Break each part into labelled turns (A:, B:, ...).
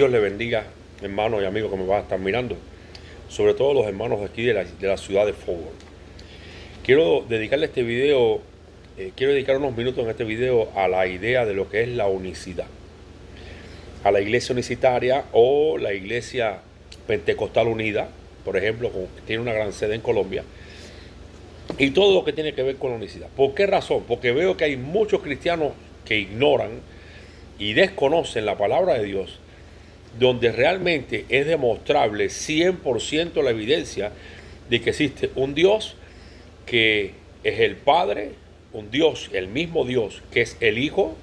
A: Dios le bendiga, hermanos y amigos que me van a estar mirando, sobre todo los hermanos aquí de la ciudad de Fort Worth. Quiero dedicarle este video, quiero dedicar unos minutos en este video a la idea de lo que es la unicidad, a la iglesia unicitaria o la iglesia pentecostal unida, por ejemplo, que tiene una gran sede en Colombia, y todo lo que tiene que ver con la unicidad. ¿Por qué razón? Porque veo que hay muchos cristianos que ignoran y desconocen la palabra de Dios, donde realmente es demostrable 100% la evidencia de que existe un Dios que es el Padre, un Dios, el mismo Dios que es el Hijo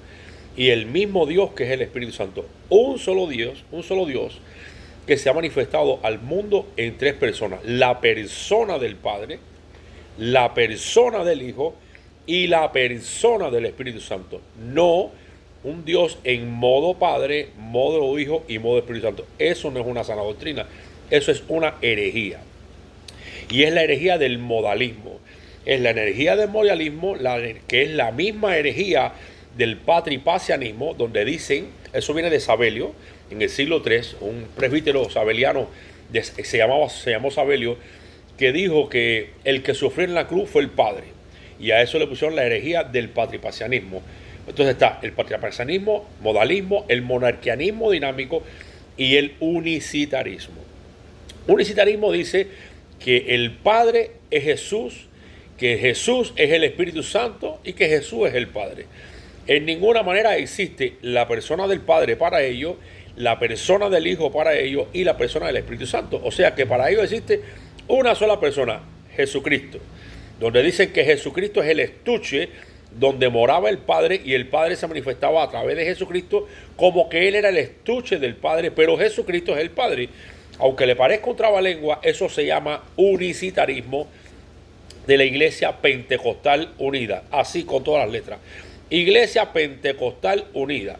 A: y el mismo Dios que es el Espíritu Santo. Un solo Dios que se ha manifestado al mundo en tres personas: la persona del Padre, la persona del Hijo y la persona del Espíritu Santo. No un Dios en modo Padre, modo Hijo y modo Espíritu Santo. Eso no es una sana doctrina, eso es una herejía. Y es la herejía del modalismo. Es la herejía del modalismo, que es la misma herejía del patripacianismo, donde dicen, eso viene de Sabelio, en el siglo III, un presbítero sabeliano, se llamó Sabelio, que dijo que el que sufrió en la cruz fue el Padre. Y a eso le pusieron la herejía del patripacianismo. Entonces está el patripacianismo, modalismo, el monarquianismo dinámico y el unicitarismo. Unicitarismo dice que el Padre es Jesús, que Jesús es el Espíritu Santo y que Jesús es el Padre. En ninguna manera existe la persona del Padre para ellos, la persona del Hijo para ellos y la persona del Espíritu Santo. O sea que para ellos existe una sola persona, Jesucristo, donde dicen que Jesucristo es el estuche donde moraba el Padre y el Padre se manifestaba a través de Jesucristo como que Él era el estuche del Padre, pero Jesucristo es el Padre. Aunque le parezca un trabalengua, eso se llama unicitarismo de la Iglesia Pentecostal Unida, así con todas las letras. Iglesia Pentecostal Unida.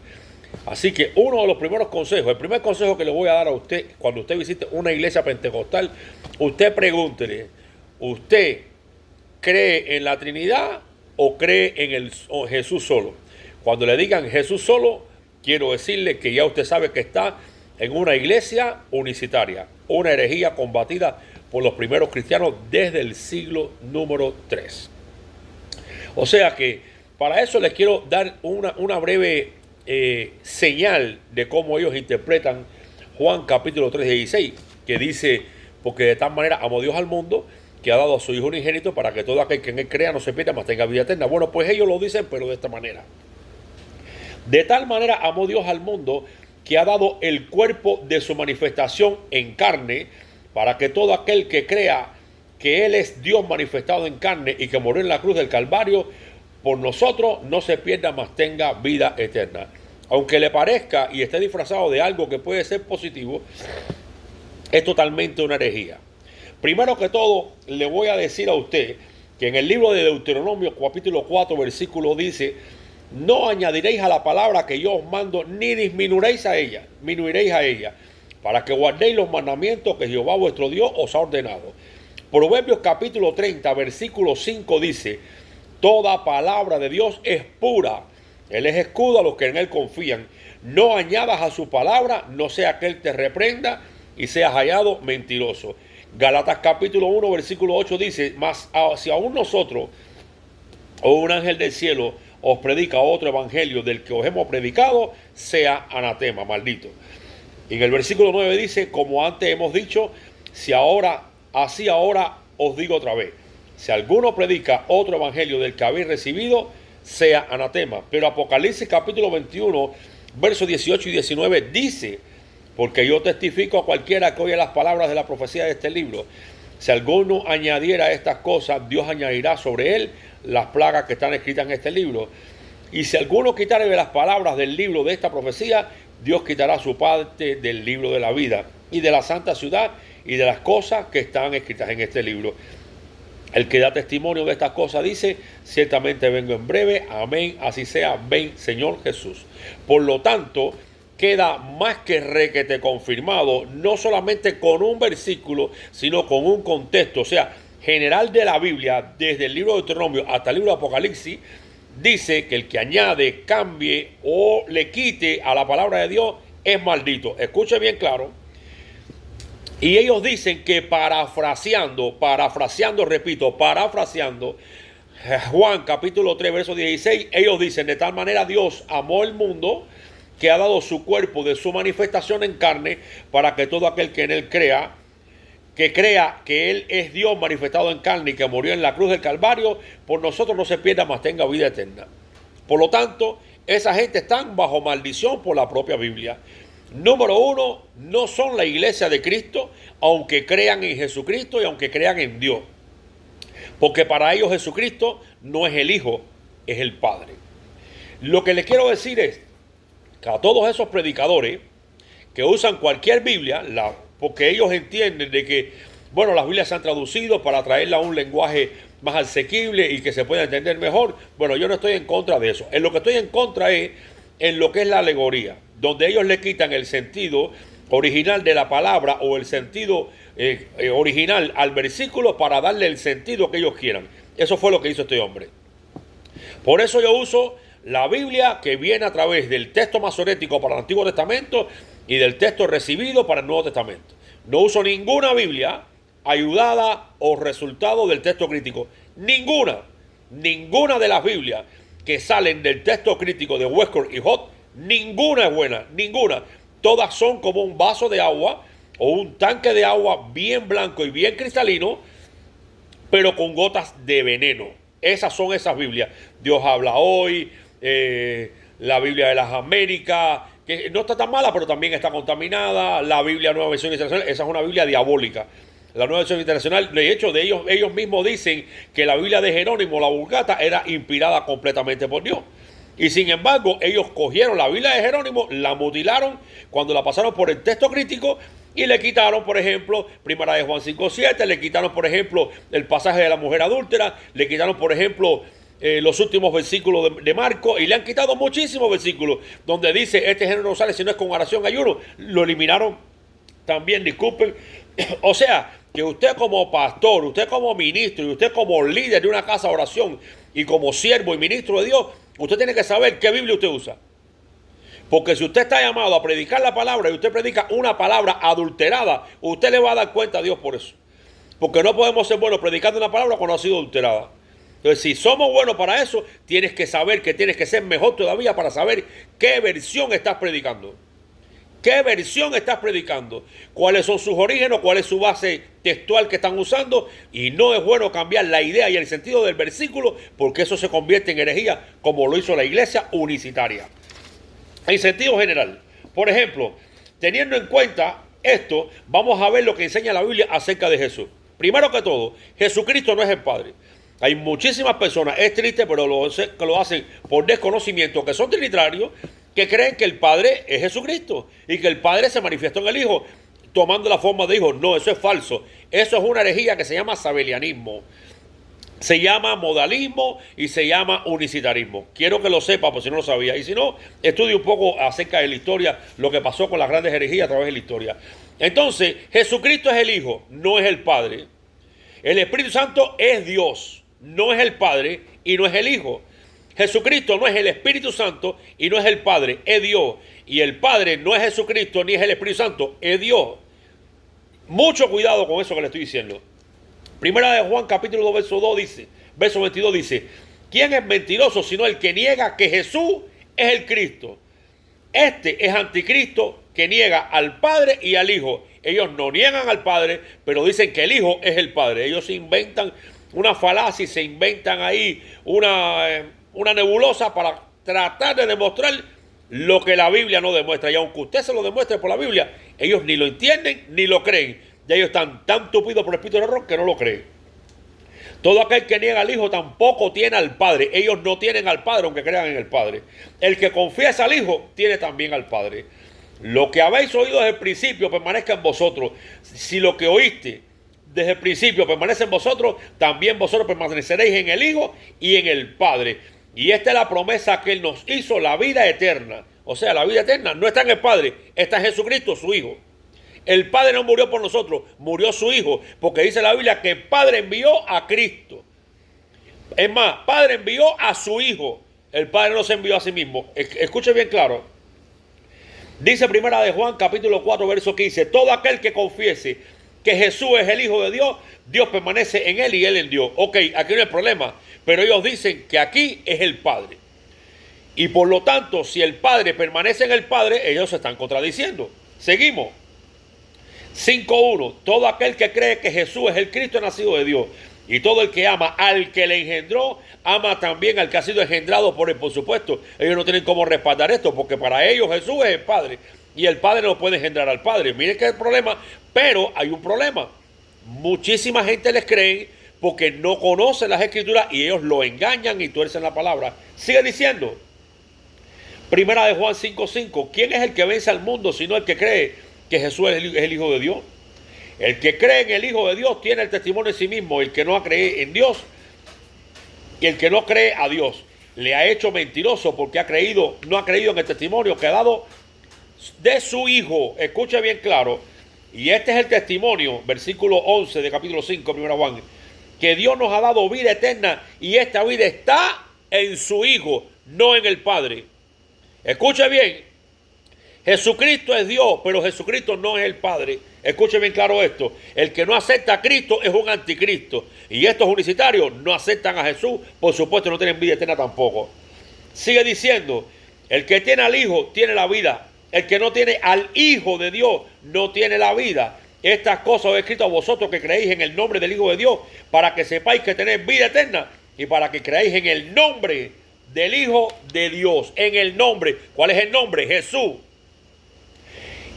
A: Así que uno de los primeros consejos, el primer consejo que le voy a dar a usted cuando usted visite una iglesia pentecostal, usted pregúntele: ¿usted cree en la Trinidad o cree en Jesús solo? Cuando le digan Jesús solo, quiero decirle que ya usted sabe que está en una iglesia unicitaria, una herejía combatida por los primeros cristianos desde el siglo número 3. O sea que para eso les quiero dar una breve señal de cómo ellos interpretan Juan capítulo 3, 16, que dice: porque de tal manera amó Dios al mundo que ha dado a su Hijo unigénito para que todo aquel que en él crea no se pierda, mas tenga vida eterna. Bueno, pues ellos lo dicen, pero de esta manera: de tal manera amó Dios al mundo que ha dado el cuerpo de su manifestación en carne, para que todo aquel que crea que Él es Dios manifestado en carne y que murió en la cruz del Calvario por nosotros no se pierda, mas tenga vida eterna. Aunque le parezca y esté disfrazado de algo que puede ser positivo, es totalmente una herejía. Primero que todo, le voy a decir a usted que en el libro de Deuteronomio capítulo 4 versículo dice: no añadiréis a la palabra que yo os mando, ni disminuiréis a ella, para que guardéis los mandamientos que Jehová vuestro Dios os ha ordenado. Proverbios capítulo 30 versículo 5 dice: toda palabra de Dios es pura, Él es escudo a los que en Él confían. No añadas a su palabra, no sea que Él te reprenda y seas hallado mentiroso. Gálatas capítulo 1 versículo 8 dice: mas si aún nosotros o un ángel del cielo os predica otro evangelio del que os hemos predicado, sea anatema, maldito. Y en el versículo 9 dice: como antes hemos dicho, así ahora os digo otra vez: si alguno predica otro evangelio del que habéis recibido, sea anatema. Pero Apocalipsis capítulo 21, versos 18 y 19 dice: porque yo testifico a cualquiera que oye las palabras de la profecía de este libro, si alguno añadiera estas cosas, Dios añadirá sobre él las plagas que están escritas en este libro. Y si alguno quitare de las palabras del libro de esta profecía, Dios quitará su parte del libro de la vida y de la santa ciudad y de las cosas que están escritas en este libro. El que da testimonio de estas cosas dice: ciertamente vengo en breve. Amén, así sea. Ven, Señor Jesús. Por lo tanto, queda más que requete confirmado, no solamente con un versículo, sino con un contexto, o sea, general de la Biblia, desde el libro de Deuteronomio hasta el libro de Apocalipsis, dice que el que añade, cambie o le quite a la palabra de Dios es maldito. Escuche bien claro. Y ellos dicen que parafraseando, Juan capítulo 3, verso 16, ellos dicen: de tal manera Dios amó el mundo que ha dado su cuerpo de su manifestación en carne, para que todo aquel que en él crea, que crea que él es Dios manifestado en carne y que murió en la cruz del Calvario, por nosotros no se pierda, mas tenga vida eterna. Por lo tanto, esa gente está bajo maldición por la propia Biblia. Número uno, no son la iglesia de Cristo, aunque crean en Jesucristo y aunque crean en Dios. Porque para ellos Jesucristo no es el Hijo, es el Padre. Lo que les quiero decir es que a todos esos predicadores que usan cualquier Biblia, porque ellos entienden de que, bueno, las Biblias se han traducido para traerla a un lenguaje más asequible y que se pueda entender mejor. Bueno, yo no estoy en contra de eso. En lo que estoy en contra es en lo que es la alegoría, donde ellos le quitan el sentido original de la palabra o el sentido original al versículo para darle el sentido que ellos quieran. Eso fue lo que hizo este hombre. Por eso yo uso la Biblia que viene a través del texto masorético para el Antiguo Testamento y del texto recibido para el Nuevo Testamento. No uso ninguna Biblia ayudada o resultado del texto crítico. Ninguna de las Biblias que salen del texto crítico de Westcott y Hott, ninguna es buena, ninguna. Todas son como un vaso de agua o un tanque de agua bien blanco y bien cristalino, pero con gotas de veneno. Esas son esas Biblias. Dios habla hoy, la Biblia de las Américas, que no está tan mala, pero también está contaminada. La Biblia Nueva Versión Internacional, esa es una Biblia diabólica. La Nueva Versión Internacional, de hecho, ellos mismos dicen que la Biblia de Jerónimo, la Vulgata, era inspirada completamente por Dios. Y sin embargo, ellos cogieron la Biblia de Jerónimo, la mutilaron cuando la pasaron por el texto crítico y le quitaron, por ejemplo, Primera de Juan 5:7, le quitaron, por ejemplo, el pasaje de la mujer adúltera, le quitaron, por ejemplo, los últimos versículos de Marcos, y le han quitado muchísimos versículos donde dice: este género no sale si no es con oración, ayuno. Lo eliminaron también, disculpen. O sea, que usted como pastor, usted como ministro y usted como líder de una casa de oración y como siervo y ministro de Dios, usted tiene que saber qué Biblia usted usa. Porque si usted está llamado a predicar la palabra y usted predica una palabra adulterada, usted le va a dar cuenta a Dios por eso. Porque no podemos ser buenos predicando una palabra cuando ha sido adulterada. Entonces, si somos buenos para eso, tienes que saber que tienes que ser mejor todavía para saber qué versión estás predicando. ¿Qué versión estás predicando? ¿Cuáles son sus orígenes? ¿Cuál es su base textual que están usando? Y no es bueno cambiar la idea y el sentido del versículo, porque eso se convierte en herejía, como lo hizo la iglesia unicitaria. En sentido general, por ejemplo, teniendo en cuenta esto, vamos a ver lo que enseña la Biblia acerca de Jesús. Primero que todo, Jesucristo no es el Padre. Hay muchísimas personas, es triste, pero lo hacen por desconocimiento, que son trinitarios, que creen que el Padre es Jesucristo y que el Padre se manifestó en el Hijo tomando la forma de Hijo. No, eso es falso. Eso es una herejía que se llama sabelianismo. Se llama modalismo y se llama unicitarismo. Quiero que lo sepa, por si no lo sabía. Y si no, estudie un poco acerca de la historia, lo que pasó con las grandes herejías a través de la historia. Entonces, Jesucristo es el Hijo, no es el Padre. El Espíritu Santo es Dios, no es el Padre y no es el Hijo. Jesucristo no es el Espíritu Santo y no es el Padre, es Dios. Y el Padre no es Jesucristo ni es el Espíritu Santo, es Dios. Mucho cuidado con eso que le estoy diciendo. Primera de Juan capítulo 2 verso 22 dice: ¿quién es mentiroso sino el que niega que Jesús es el Cristo? Este es anticristo que niega al Padre y al Hijo. Ellos no niegan al Padre, pero dicen que el Hijo es el Padre. Ellos se inventan una falacia y se inventan ahí una nebulosa para tratar de demostrar lo que la Biblia no demuestra. Y aunque usted se lo demuestre por la Biblia, ellos ni lo entienden ni lo creen. Ya ellos están tan tupidos por el espíritu del error que no lo creen. Todo aquel que niega al Hijo tampoco tiene al Padre. Ellos no tienen al Padre aunque crean en el Padre. El que confiesa al Hijo tiene también al Padre. Lo que habéis oído desde el principio permanezca en vosotros. Si lo que oíste desde el principio permanece en vosotros, también vosotros permaneceréis en el Hijo y en el Padre. Y esta es la promesa que Él nos hizo, la vida eterna. O sea, la vida eterna no está en el Padre, está en Jesucristo, su Hijo. El Padre no murió por nosotros, murió su Hijo, porque dice la Biblia que el Padre envió a Cristo. Es más, Padre envió a su Hijo. El Padre no se envió a sí mismo. Escuche bien claro. Dice primera de Juan capítulo 4 verso 15, todo aquel que confiese que Jesús es el Hijo de Dios, Dios permanece en él y él en Dios. Ok, aquí no hay problema, pero ellos dicen que aquí es el Padre. Y por lo tanto, si el Padre permanece en el Padre, ellos se están contradiciendo. Seguimos. 5.1. Todo aquel que cree que Jesús es el Cristo nacido de Dios. Y todo el que ama al que le engendró, ama también al que ha sido engendrado por él. Por supuesto, ellos no tienen cómo respaldar esto, porque para ellos Jesús es el Padre. Y el Padre no puede engendrar al Padre. Miren que es el problema, pero hay un problema. Muchísima gente les cree porque no conocen las Escrituras y ellos lo engañan y tuercen la palabra. Sigue diciendo. Primera de Juan 5.5. ¿Quién es el que vence al mundo sino el que cree que Jesús es el Hijo de Dios? El que cree en el Hijo de Dios tiene el testimonio en sí mismo. El que no cree en Dios y el que no cree a Dios le ha hecho mentiroso porque no ha creído en el testimonio que ha dado de su Hijo. Escuche bien claro. Y este es el testimonio, versículo 11 de capítulo 5, primera Juan, que Dios nos ha dado vida eterna y esta vida está en su Hijo, no en el Padre. Escuche bien, Jesucristo es Dios, pero Jesucristo no es el Padre. Escuche bien claro esto, el que no acepta a Cristo es un anticristo. Y estos unicitarios no aceptan a Jesús, por supuesto no tienen vida eterna tampoco. Sigue diciendo, el que tiene al Hijo tiene la vida. El que no tiene al Hijo de Dios no tiene la vida. Estas cosas os he escrito a vosotros que creéis en el nombre del Hijo de Dios, para que sepáis que tenéis vida eterna y para que creáis en el nombre del Hijo de Dios. En el nombre. ¿Cuál es el nombre? Jesús.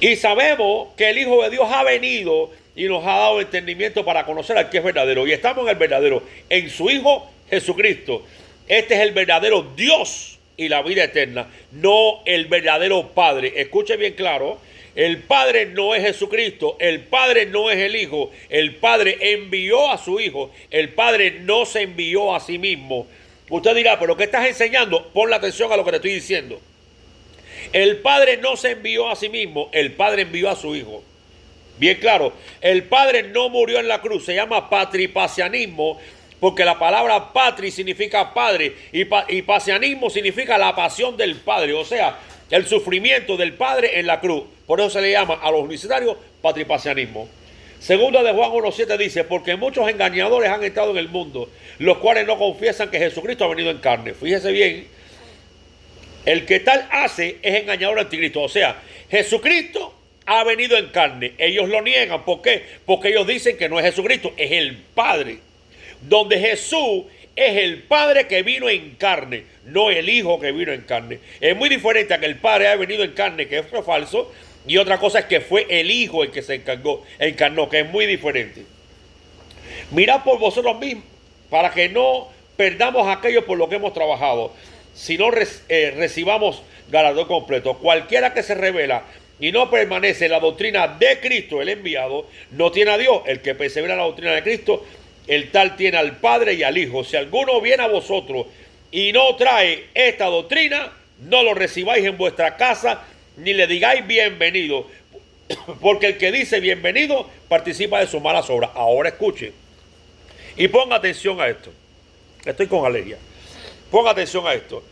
A: Y sabemos que el Hijo de Dios ha venido y nos ha dado entendimiento para conocer al que es verdadero. Y estamos en el verdadero, en su Hijo Jesucristo. Este es el verdadero Dios y la vida eterna, no el verdadero Padre. Escuche bien claro, el Padre no es Jesucristo, el Padre no es el Hijo, el Padre envió a su Hijo, el Padre no se envió a sí mismo. Usted dirá, ¿pero qué estás enseñando? Ponle atención a lo que te estoy diciendo. El Padre no se envió a sí mismo, el Padre envió a su Hijo. Bien claro, el Padre no murió en la cruz, se llama patripacianismo, porque la palabra patri significa padre y pasianismo significa la pasión del Padre, o sea, el sufrimiento del Padre en la cruz. Por eso se le llama a los unicitarios patripasianismo. Segunda de Juan 1.7 dice, porque muchos engañadores han estado en el mundo, los cuales no confiesan que Jesucristo ha venido en carne. Fíjese bien, el que tal hace es engañador anticristo, o sea, Jesucristo ha venido en carne. Ellos lo niegan, ¿por qué? Porque ellos dicen que no es Jesucristo, es el Padre. Donde Jesús es el Padre que vino en carne, no el Hijo que vino en carne. Es muy diferente a que el Padre haya venido en carne, que es falso, y otra cosa es que fue el Hijo el que se encarnó, que es muy diferente. Mirad por vosotros mismos, para que no perdamos aquello por lo que hemos trabajado, sino recibamos galardón completo. Cualquiera que se revela y no permanece en la doctrina de Cristo, el enviado, no tiene a Dios. El que persevera en la doctrina de Cristo, el tal tiene al Padre y al Hijo. Si alguno viene a vosotros y no trae esta doctrina, no lo recibáis en vuestra casa, ni le digáis bienvenido, porque el que dice bienvenido participa de sus malas obras. Ahora escuche y ponga atención a esto. Estoy con alegría. Ponga atención a esto.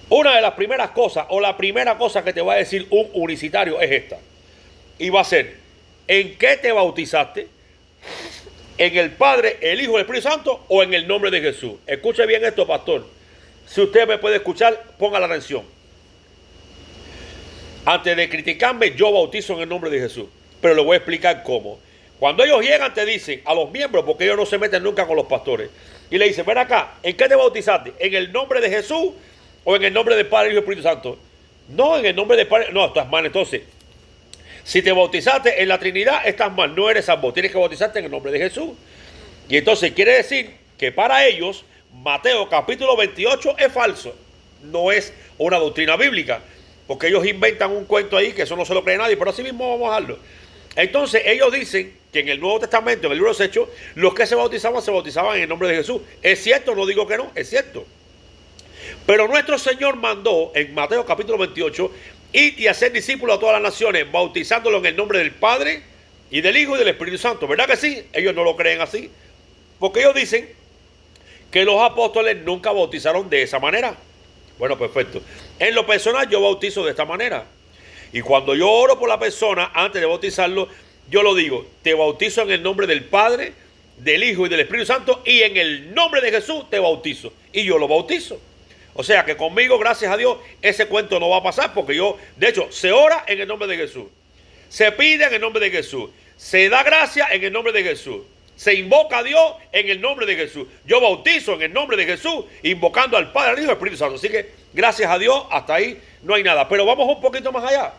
A: Una de las primeras cosas, o la primera cosa que te va a decir un unicitario es esta. Y va a ser, ¿en qué te bautizaste? ¿En el Padre, el Hijo y el Espíritu Santo o en el nombre de Jesús? Escuche bien esto, pastor. Si usted me puede escuchar, ponga la atención. Antes de criticarme, yo bautizo en el nombre de Jesús. Pero le voy a explicar cómo. Cuando ellos llegan, te dicen a los miembros, porque ellos no se meten nunca con los pastores, y le dicen, ven acá, ¿en qué te bautizaste? ¿En el nombre de Jesús o en el nombre del Padre, Hijo y Espíritu Santo? No, en el nombre del Padre. No, estás mal. Entonces, si te bautizaste en la Trinidad, estás mal, no eres salvo. Tienes que bautizarte en el nombre de Jesús. Y entonces quiere decir que para ellos, Mateo capítulo 28 es falso. No es una doctrina bíblica. Porque ellos inventan un cuento ahí que eso no se lo cree nadie, pero así mismo vamos a dejarlo. Entonces ellos dicen que en el Nuevo Testamento, en el libro de los Hechos, los que se bautizaban en el nombre de Jesús. Es cierto, no digo que no, es cierto. Pero nuestro Señor mandó en Mateo capítulo 28 ir y hacer discípulos a todas las naciones, bautizándolos en el nombre del Padre y del Hijo y del Espíritu Santo. ¿Verdad que sí? Ellos no lo creen así. Porque ellos dicen que los apóstoles nunca bautizaron de esa manera. Bueno, perfecto. En lo personal yo bautizo de esta manera. Y cuando yo oro por la persona, antes de bautizarlo, yo lo digo, te bautizo en el nombre del Padre, del Hijo y del Espíritu Santo, y en el nombre de Jesús te bautizo. Y yo lo bautizo. O sea que conmigo, gracias a Dios, ese cuento no va a pasar, porque yo, de hecho, se ora en el nombre de Jesús. Se pide en el nombre de Jesús. Se da gracia en el nombre de Jesús. Se invoca a Dios en el nombre de Jesús. Yo bautizo en el nombre de Jesús, invocando al Padre, al Hijo y al Espíritu Santo. Así que, gracias a Dios, hasta ahí no hay nada. Pero vamos un poquito más allá.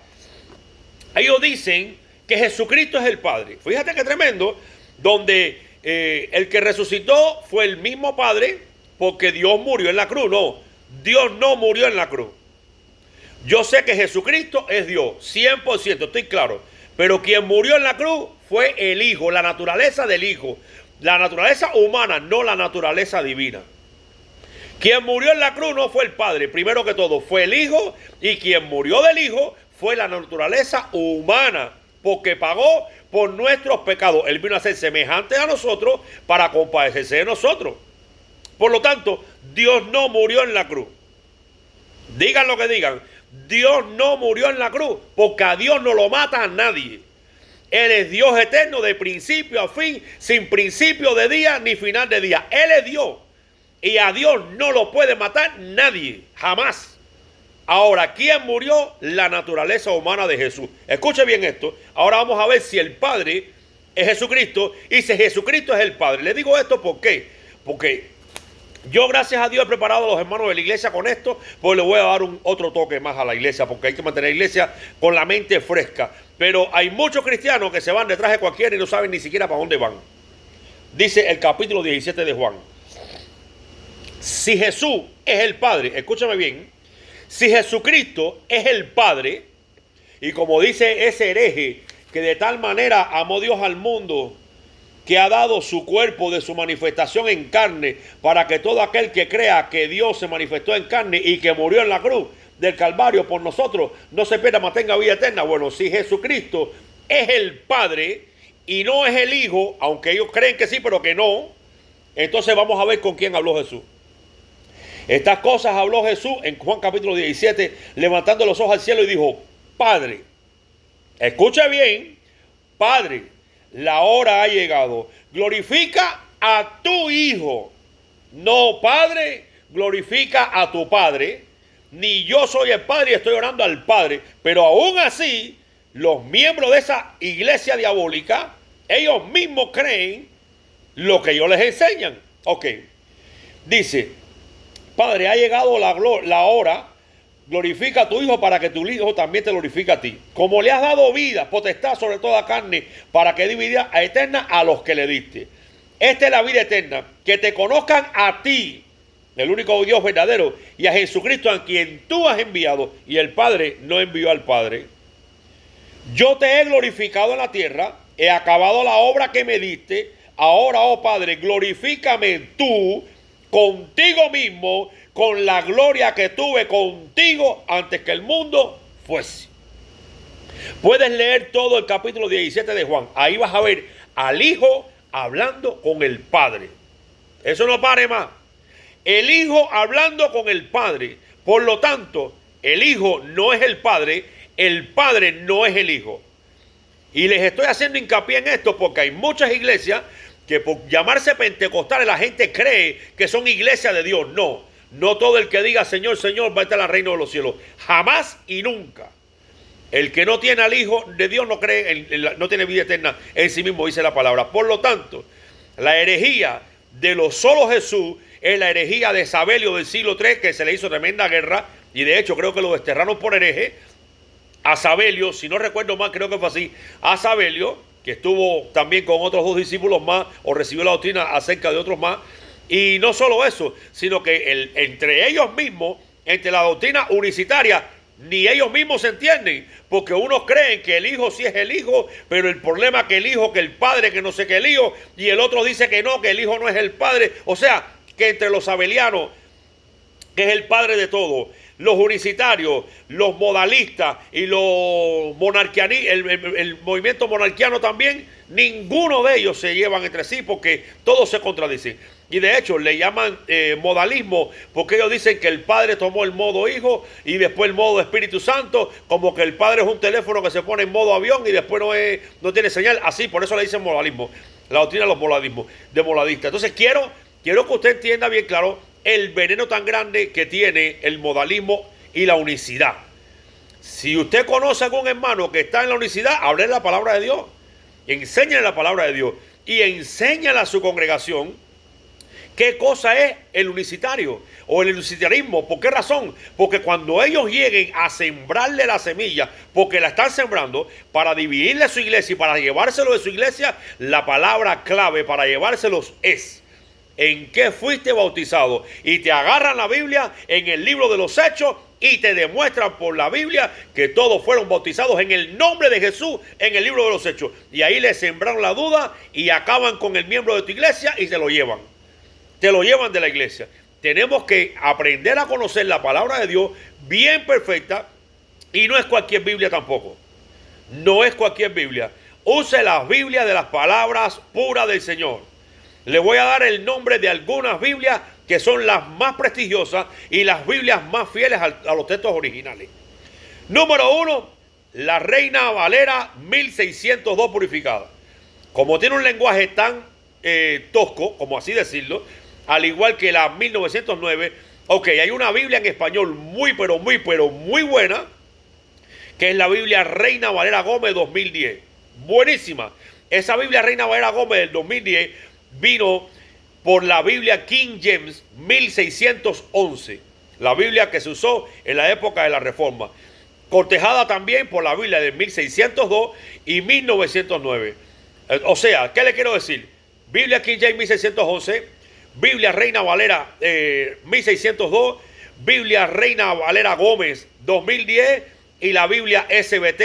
A: Ellos dicen que Jesucristo es el Padre. Fíjate qué tremendo, donde el que resucitó fue el mismo Padre, porque Dios murió en la cruz. No, Dios no murió en la cruz. Yo sé que Jesucristo es Dios, 100%, estoy claro. Pero quien murió en la cruz fue el Hijo, la naturaleza del Hijo. La naturaleza humana, no la naturaleza divina. Quien murió en la cruz no fue el Padre, primero que todo fue el Hijo, y quien murió del Hijo fue la naturaleza humana, porque pagó por nuestros pecados. Él vino a ser semejante a nosotros para compadecerse de nosotros. Por lo tanto, Dios no murió en la cruz. Digan lo que digan, Dios no murió en la cruz, porque a Dios no lo mata a nadie. Él es Dios eterno de principio a fin, sin principio de día ni final de día. Él es Dios. Y a Dios no lo puede matar nadie, jamás. Ahora, ¿quién murió? La naturaleza humana de Jesús. Escuche bien esto. Ahora vamos a ver si el Padre es Jesucristo y si Jesucristo es el Padre. Le digo esto ¿por qué? Porque yo, gracias a Dios, he preparado a los hermanos de la iglesia con esto, pues le voy a dar otro toque más a la iglesia, porque hay que mantener la iglesia con la mente fresca. Pero hay muchos cristianos que se van detrás de cualquiera y no saben ni siquiera para dónde van. Dice el capítulo 17 de Juan. Si Jesús es el Padre, escúchame bien, si Jesucristo es el Padre, y como dice ese hereje, que de tal manera amó Dios al mundo, que ha dado su cuerpo de su manifestación en carne, para que todo aquel que crea que Dios se manifestó en carne y que murió en la cruz del Calvario por nosotros, no se pierda, mas tenga vida eterna. Bueno, si Jesucristo es el Padre y no es el Hijo, aunque ellos creen que sí, pero que no, entonces vamos a ver con quién habló Jesús. Estas cosas habló Jesús en Juan capítulo 17, levantando los ojos al cielo y dijo, Padre, escucha bien, Padre, la hora ha llegado, glorifica a tu Hijo. No, Padre, glorifica a tu Padre, ni yo soy el Padre y estoy orando al Padre, pero aún así, los miembros de esa iglesia diabólica, ellos mismos creen lo que ellos les enseñan. Ok, dice, Padre, ha llegado la hora, glorifica a tu Hijo para que tu Hijo también te glorifique a ti. Como le has dado vida, potestad sobre toda carne, para que dé vida eterna a los que le diste. Esta es la vida eterna, que te conozcan a ti, el único Dios verdadero, y a Jesucristo a quien tú has enviado, y el Padre no envió al Padre. Yo te he glorificado en la tierra, he acabado la obra que me diste. Ahora, oh Padre, glorifícame tú contigo mismo, con la gloria que tuve contigo antes que el mundo fuese. Puedes leer todo el capítulo 17 de Juan. Ahí vas a ver al Hijo hablando con el Padre. Eso no pare más. El Hijo hablando con el Padre. Por lo tanto, el Hijo no es el Padre no es el Hijo. Y les estoy haciendo hincapié en esto porque hay muchas iglesias que por llamarse pentecostales la gente cree que son iglesias de Dios. No, no todo el que diga Señor, Señor va a estar en el reino de los cielos. Jamás y nunca. El que no tiene al Hijo de Dios no cree, no tiene vida eterna en sí mismo, dice la palabra. Por lo tanto, la herejía de los solo Jesús es la herejía de Sabelio del siglo III, que se le hizo tremenda guerra, y de hecho creo que lo desterraron por hereje. A Sabelio, si no recuerdo mal, creo que fue así, a Sabelio, que estuvo también con otros dos discípulos más, o recibió la doctrina acerca de otros más. Y no solo eso, sino que entre ellos mismos, entre la doctrina unicitaria, ni ellos mismos se entienden, porque unos creen que el Hijo sí es el Hijo, pero el problema es que el Hijo, que el Padre, que no sé qué el Hijo, y el otro dice que no, que el Hijo no es el Padre. O sea, que entre los sabelianos, que es el Padre de todo, los unicitarios, los modalistas y los monarquianistas, el movimiento monarquiano también, ninguno de ellos se llevan entre sí porque todos se contradicen. Y de hecho le llaman modalismo porque ellos dicen que el Padre tomó el modo Hijo y después el modo Espíritu Santo, como que el Padre es un teléfono que se pone en modo avión y después no tiene señal. Así, por eso le dicen modalismo. La doctrina de los modalismos, de modalistas. Entonces quiero que usted entienda bien claro el veneno tan grande que tiene el modalismo y la unicidad. Si usted conoce a algún hermano que está en la unicidad, hable la palabra de Dios. Enséñale la palabra de Dios y enséñale a su congregación qué cosa es el unicitario o el unicitarismo. ¿Por qué razón? Porque cuando ellos lleguen a sembrarle la semilla, porque la están sembrando, para dividirle su iglesia y para llevárselo de su iglesia, la palabra clave para llevárselos es: ¿en qué fuiste bautizado? Y te agarran la Biblia en el libro de los Hechos y te demuestran por la Biblia que todos fueron bautizados en el nombre de Jesús en el libro de los Hechos. Y ahí le sembraron la duda y acaban con el miembro de tu iglesia y se lo llevan. Te lo llevan de la iglesia. Tenemos que aprender a conocer la palabra de Dios bien perfecta, y no es cualquier Biblia tampoco. No es cualquier Biblia. Use las Biblias de las palabras puras del Señor. Le voy a dar el nombre de algunas Biblias que son las más prestigiosas y las Biblias más fieles a los textos originales. Número 1, la Reina Valera 1602 purificada. Como tiene un lenguaje tan tosco, como así decirlo, al igual que la 1909, ok, hay una Biblia en español muy buena, que es la Biblia Reina Valera Gómez 2010. Buenísima. Esa Biblia Reina Valera Gómez del 2010 vino por la Biblia King James 1611, la Biblia que se usó en la época de la Reforma, cortejada también por la Biblia de 1602 y 1909. O sea, ¿qué le quiero decir? Biblia King James 1611, Biblia Reina Valera 1602, Biblia Reina Valera Gómez 2010 y la Biblia SBT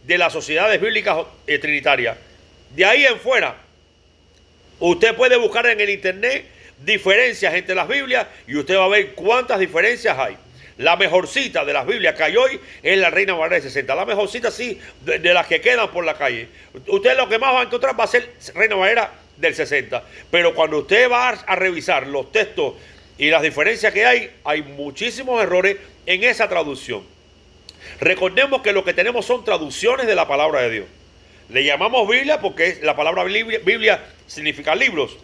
A: de las Sociedades Bíblicas Trinitarias. De ahí en fuera, usted puede buscar en el internet diferencias entre las Biblias y usted va a ver cuántas diferencias hay. La mejorcita de las Biblias que hay hoy es la Reina Valera de 60. La mejorcita, sí, de las que quedan por la calle. Usted lo que más va a encontrar va a ser Reina Valera del 60. Pero cuando usted va a revisar los textos y las diferencias que hay muchísimos errores en esa traducción. Recordemos que lo que tenemos son traducciones de la palabra de Dios. Le llamamos Biblia porque la palabra Biblia significa libros.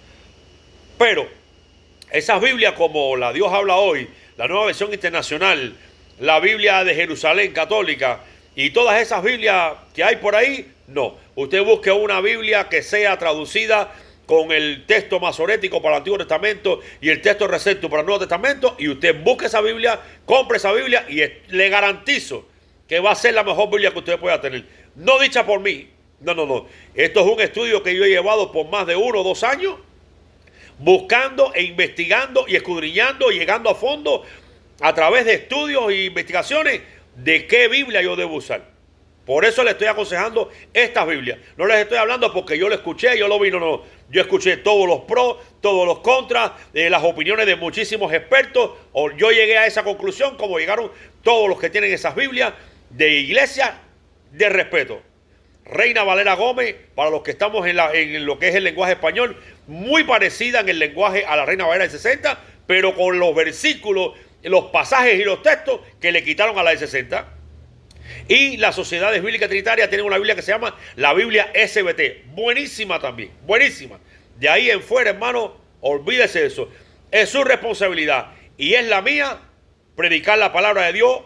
A: Pero esas Biblias como la Dios habla hoy, la Nueva Versión Internacional, la Biblia de Jerusalén católica y todas esas Biblias que hay por ahí, no. Usted busque una Biblia que sea traducida con el texto masorético para el Antiguo Testamento y el texto recepto para el Nuevo Testamento, y usted busque esa Biblia, compre esa Biblia y le garantizo que va a ser la mejor Biblia que usted pueda tener. No dicha por mí. No. Esto es un estudio que yo he llevado por más de 1 o 2 años, buscando e investigando y escudriñando, llegando a fondo a través de estudios e investigaciones de qué Biblia yo debo usar. Por eso le estoy aconsejando estas Biblias. No les estoy hablando porque yo lo escuché, yo lo vi, no. Yo escuché todos los pros, todos los contras, las opiniones de muchísimos expertos. Yo llegué a esa conclusión como llegaron todos los que tienen esas Biblias de iglesia de respeto. Reina Valera Gómez, para los que estamos en lo que es el lenguaje español, muy parecida en el lenguaje a la Reina Valera del 60, pero con los versículos, los pasajes y los textos que le quitaron a la del 60. Y las Sociedades Bíblicas Trinitarias tienen una Biblia que se llama la Biblia SBT. Buenísima también, buenísima. De ahí en fuera, hermano, olvídese de eso. Es su responsabilidad y es la mía predicar la palabra de Dios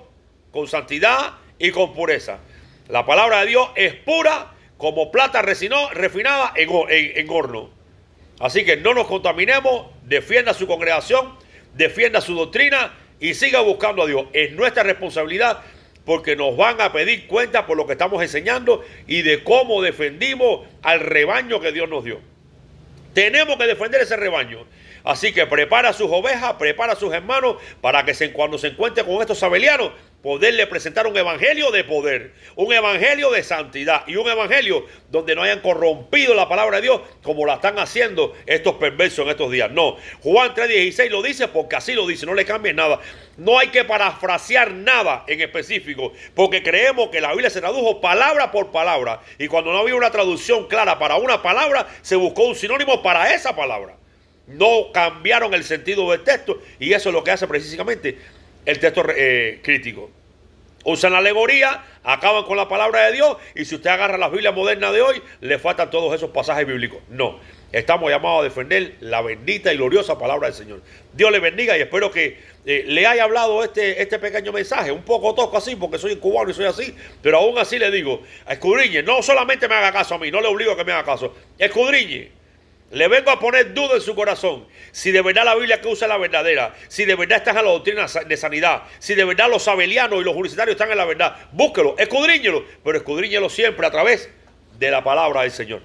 A: con santidad y con pureza. La palabra de Dios es pura como plata refinada en horno. Así que no nos contaminemos, defienda su congregación, defienda su doctrina y siga buscando a Dios. Es nuestra responsabilidad porque nos van a pedir cuenta por lo que estamos enseñando y de cómo defendimos al rebaño que Dios nos dio. Tenemos que defender ese rebaño. Así que prepara sus ovejas, prepara a sus hermanos para que cuando se encuentre con estos sabelianos, poderle presentar un evangelio de poder, un evangelio de santidad y un evangelio donde no hayan corrompido la palabra de Dios como la están haciendo estos perversos en estos días. No, Juan 3:16 lo dice porque así lo dice, no le cambien nada. No hay que parafrasear nada en específico, porque creemos que la Biblia se tradujo palabra por palabra, y cuando no había una traducción clara para una palabra, se buscó un sinónimo para esa palabra. No cambiaron el sentido del texto, y eso es lo que hace precisamente el texto crítico. Usan la alegoría, acaban con la palabra de Dios, y si usted agarra las Biblias modernas de hoy, le faltan todos esos pasajes bíblicos. No, estamos llamados a defender la bendita y gloriosa palabra del Señor. Dios le bendiga, y espero que le haya hablado este pequeño mensaje, un poco tosco así, porque soy cubano y soy así, pero aún así le digo, escudriñe, no solamente me haga caso a mí, no le obligo a que me haga caso, escudriñe. Le vengo a poner duda en su corazón. Si de verdad la Biblia que usa es la verdadera, si de verdad están en la doctrina de sanidad, si de verdad los abelianos y los universitarios están en la verdad, búsquelo, escudriñelo, pero escudriñelo siempre a través de la palabra del Señor.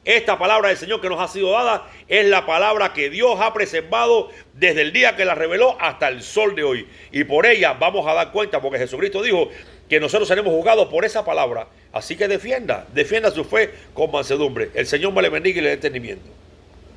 A: Esta palabra del Señor que nos ha sido dada es la palabra que Dios ha preservado desde el día que la reveló hasta el sol de hoy. Y por ella vamos a dar cuenta, porque Jesucristo dijo que nosotros seremos juzgados por esa palabra. Así que defienda su fe con mansedumbre. El Señor me le bendiga y le dé entendimiento.